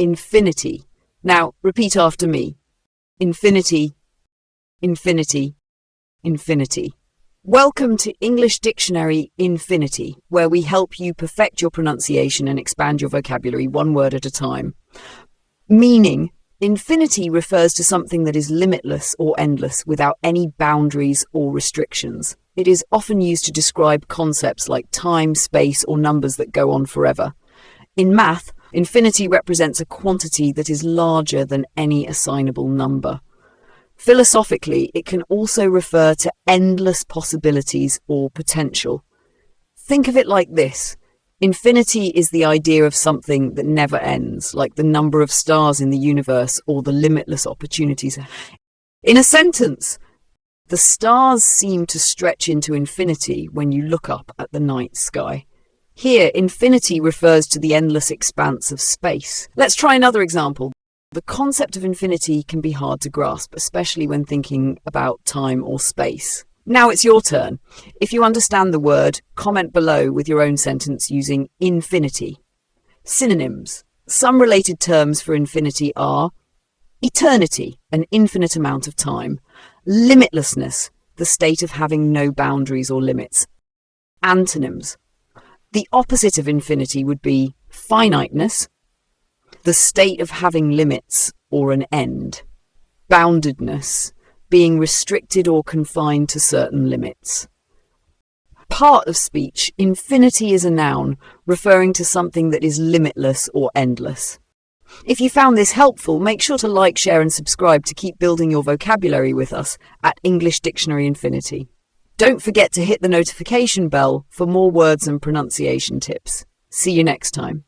infinity. Now, repeat after me. Infinity, infinity, infinity. Welcome to English Dictionary Infinity, where we help you perfect your pronunciation and expand your vocabulary one word at a time. Meaning, infinity refers to something that is limitless or endless without any boundaries or restrictions. It is often used to describe concepts like time, space, or numbers that go on forever. In math, infinity represents a quantity that is larger than any assignable number. Philosophically, it can also refer to endless possibilities or potential. Think of it like this. Infinity is the idea of something that never ends, like the number of stars in the universe or the limitless opportunities. In a sentence, the stars seem to stretch into infinity when you look up at the night sky. Here, infinity refers to the endless expanse of space. Let's try another example. The concept of infinity can be hard to grasp, especially when thinking about time or space. Now it's your turn. If you understand the word, comment below with your own sentence using infinity. Synonyms. Some related terms for infinity are eternity, an infinite amount of time. Limitlessness, the state of having no boundaries or limits. Antonyms. The opposite of infinity would be finiteness, the state of having limits or an end. Boundedness, being restricted or confined to certain limits. Part of speech, infinity is a noun referring to something that is limitless or endless. If you found this helpful, make sure to like, share and subscribe to keep building your vocabulary with us at English Dictionary Infinity. Don't forget to hit the notification bell for more words and pronunciation tips. See you next time.